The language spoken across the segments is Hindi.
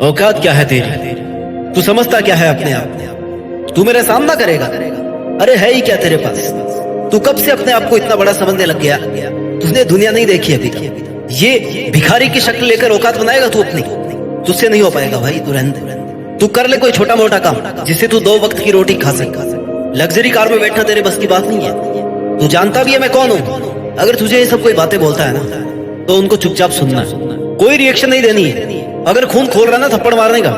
औकात क्या है तेरी? तू समझता क्या है अपने आप? तू मेरा सामना करेगा? अरे है ही क्या तेरे पास? तू कब से अपने आप को इतना बड़ा समझने लग गया? तुझने दुनिया नहीं देखी अभी। ये भिखारी की शक्ल लेकर औकात बनाएगा तू अपनी? तुझसे नहीं हो पाएगा भाई, तू रहने दे। तू कर ले कोई छोटा मोटा काम जिससे तू 2 वक्त की रोटी खा सके। लग्जरी कार में बैठना तेरे बस की बात नहीं है। तू जानता भी है मैं कौन हूँ। अगर तुझे ये सब कोई बातें बोलता है ना, तो उनको चुपचाप सुनना, कोई रिएक्शन नहीं देनी है। अगर खून खोल रहा ना थप्पड़ मारने का,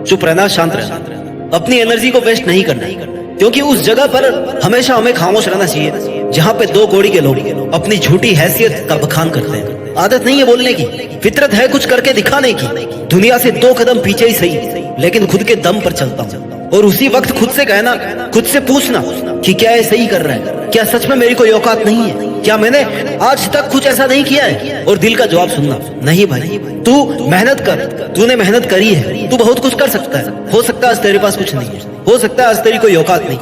चुप रहना, शांत रहना। अपनी एनर्जी को वेस्ट नहीं करना, क्योंकि उस जगह पर हमेशा हमें खामोश रहना चाहिए जहाँ पे 2 कौड़ी के लोग अपनी झूठी हैसियत का बखान करते हैं। आदत नहीं है बोलने की, फितरत है कुछ करके दिखाने की। दुनिया से 2 कदम पीछे ही सही, लेकिन खुद के दम पर चलता हूँ। और उसी वक्त खुद से कहना, खुद से पूछना कि क्या ये सही कर रहा है? क्या सच में मेरी कोई औकात नहीं है? क्या मैंने आज तक कुछ ऐसा नहीं किया है? और दिल का जवाब सुनना, नहीं भाई, तू मेहनत कर। तूने मेहनत करी है, तू बहुत कुछ कर सकता है। हो सकता है आज तेरे पास कुछ नहीं है, हो सकता है आज तेरी कोई औकात नहीं,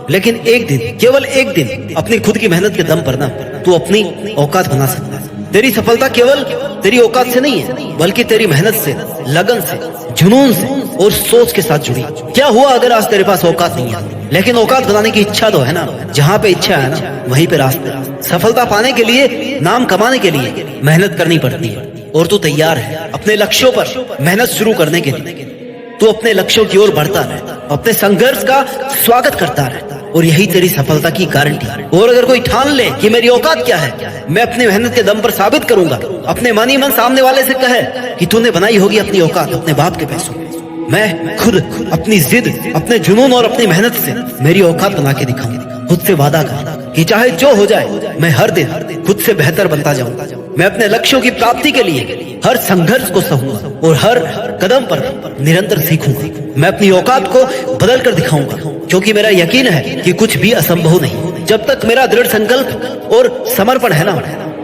लेकिन एक दिन, केवल एक दिन अपनी खुद की मेहनत के दम पर ना तू अपनी औकात बना सकता है। तेरी सफलता केवल तेरी औकात से नहीं है, बल्कि तेरी मेहनत से, लगन से, जुनून से और सोच के साथ जुड़ी। क्या हुआ अगर आज तेरे पास औकात नहीं है, लेकिन औकात बनाने की इच्छा तो है ना? जहाँ पे इच्छा है ना, वहीं पे रास्ता। सफलता पाने के लिए, नाम कमाने के लिए मेहनत करनी पड़ती है, और तू तैयार है अपने लक्ष्यों पर मेहनत शुरू करने के लिए। तू अपने लक्ष्यों की ओर बढ़ता रहे, अपने संघर्ष का स्वागत करता रहे, और यही तेरी सफलता की गारंटी है। और अगर कोई ठान ले कि मेरी औकात क्या है, मैं अपनी मेहनत के दम पर साबित करूंगा, अपने मन ही मन सामने वाले से कहे कि तूने बनाई होगी अपनी औकात अपने बाप के पैसों। मैं खुद अपनी जिद, अपने जुनून और अपनी मेहनत से मेरी औकात बना के दिखाऊंगा। खुद से वादा कर कि चाहे जो हो जाए, मैं हर दिन खुद से बेहतर बनता जाऊंगा। मैं अपने लक्ष्यों की प्राप्ति के लिए हर संघर्ष को सहूंगा और हर कदम पर निरंतर सीखूंगा। मैं अपनी औकात को बदल कर दिखाऊंगा, क्योंकि मेरा यकीन है कि कुछ भी असंभव नहीं। जब तक मेरा दृढ़ संकल्प और समर्पण है ना,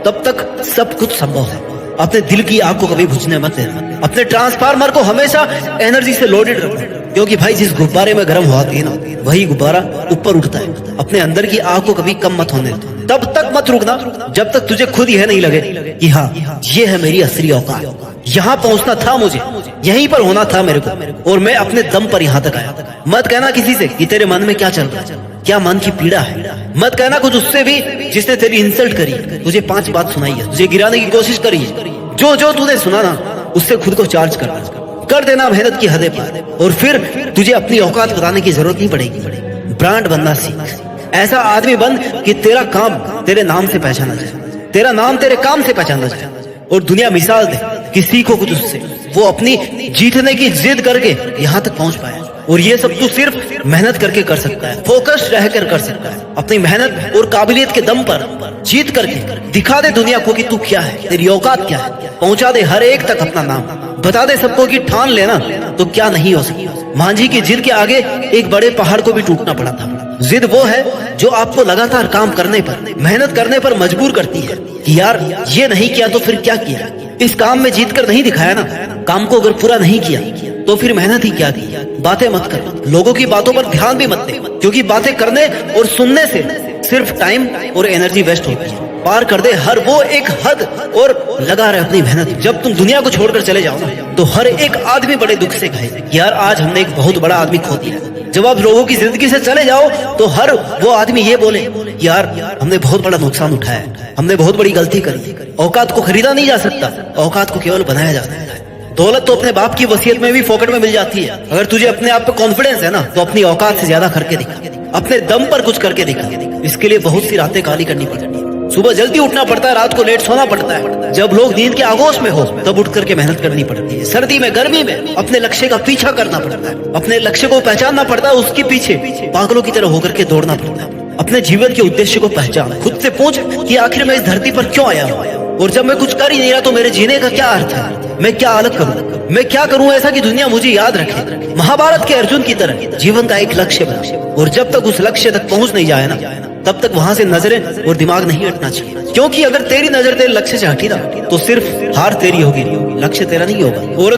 तब तक सब कुछ संभव है। अपने दिल की आग को कभी बुझने मत देना। अपने ट्रांसफार्मर को हमेशा एनर्जी से लोडेड रखना, क्योंकि भाई जिस गुब्बारे में गर्म होती है ना, वही गुब्बारा ऊपर उठता है। अपने अंदर की आग को कभी कम मत होने देना। तब तक मत रुकना जब तक तुझे खुद यह नहीं लगे कि हाँ, ये है मेरी असली औकात। यहाँ पहुंचना था मुझे, यहीं पर होना था मेरे को, और मैं अपने दम पर यहाँ तक आया। मत कहना किसी से कि तेरे मन में क्या चल रहा है, क्या मन की पीड़ा है। मत कहना कुछ उससे भी जिसने तेरी इंसल्ट करी, तुझे 5 बात सुनाई है, तुझे गिराने की कोशिश करी है। जो जो तूने सुना ना, उससे खुद को चार्ज कर देना मेहनत की हदें पर, और फिर तुझे अपनी औकात बताने की जरूरत नहीं पड़ेगी। ब्रांड बनना सीख। ऐसा आदमी बन कि तेरा काम तेरे नाम से पहचाना जाए, तेरा नाम तेरे काम से पहचाना जाए, और दुनिया मिसाल दे कि सीखो कुछ उससे। वो अपनी जीतने की जिद करके यहाँ तक पहुंच पाया, और ये सब तू सिर्फ मेहनत करके कर सकता है, फोकस रहकर कर सकता है। अपनी मेहनत और काबिलियत के दम पर जीत करके दिखा दे दुनिया को कि तू क्या है, तेरी औकात क्या है। पहुंचा दे हर एक तक अपना नाम, बता दे सबको कि ठान लेना तो क्या नहीं हो सकता। मांझी की जिद के आगे एक बड़े पहाड़ को भी टूटना पड़ा था। जिद वो है जो आपको लगातार काम करने पर, मेहनत करने पर मजबूर करती है कि यार ये नहीं किया तो फिर क्या किया। इस काम में जीत कर नहीं दिखाया ना, काम को अगर पूरा नहीं किया तो फिर मेहनत ही क्या की। बातें मत कर, लोगों की बातों पर ध्यान भी मत दे, क्योंकि बातें करने और सुनने से सिर्फ टाइम और एनर्जी वेस्ट होती है। पार कर दे हर वो एक हद और लगा रहे अपनी मेहनत। जब तुम दुनिया को छोड़कर चले जाओ ना, तो हर एक आदमी बड़े दुख से कहे यार आज हमने एक बहुत बड़ा आदमी खो दिया। जब आप लोगों की जिंदगी से चले जाओ, तो हर वो आदमी ये बोले यार हमने बहुत बड़ा नुकसान उठाया, हमने बहुत बड़ी गलती करी। औकात को खरीदा नहीं जा सकता, औकात को केवल बनाया जा सकता है। दौलत तो अपने बाप की वसीयत में भी फोकट में मिल जाती है। अगर तुझे अपने आप पे कॉन्फिडेंस है ना, तो अपनी औकात से ज्यादा करके दिखा, अपने दम पर कुछ करके दिखा। इसके लिए बहुत सी रातें काली करनी पड़ती है, सुबह जल्दी उठना पड़ता है, रात को लेट सोना पड़ता है। जब लोग नींद के आगोश में हो, तब उठ करके मेहनत करनी पड़ती है। सर्दी में, गर्मी में अपने लक्ष्य का पीछा करना पड़ता है, अपने लक्ष्य को पहचानना पड़ता है, उसके पीछे पागलों की तरह होकर के दौड़ना पड़ता है। अपने जीवन के उद्देश्य को पहचान, खुद से पूछ कि आखिर मैं इस धरती पर क्यों आया हूँ, और जब मैं कुछ कर ही नहीं रहा तो मेरे जीने का क्या अर्थ है। मैं क्या अलग करूँ, मैं क्या करूँ ऐसा कि दुनिया मुझे याद रखे। महाभारत के अर्जुन की तरह जीवन का एक लक्ष्य बना, और जब तक उस लक्ष्य तक पहुंच नहीं जाए ना, तब तक वहां से नजरें और दिमाग नहीं हटना चाहिए। क्योंकि अगर तेरी नजर तेरे लक्ष्य से हटी ना, तो सिर्फ हार तेरी होगी, लक्ष्य तेरा नहीं होगा। और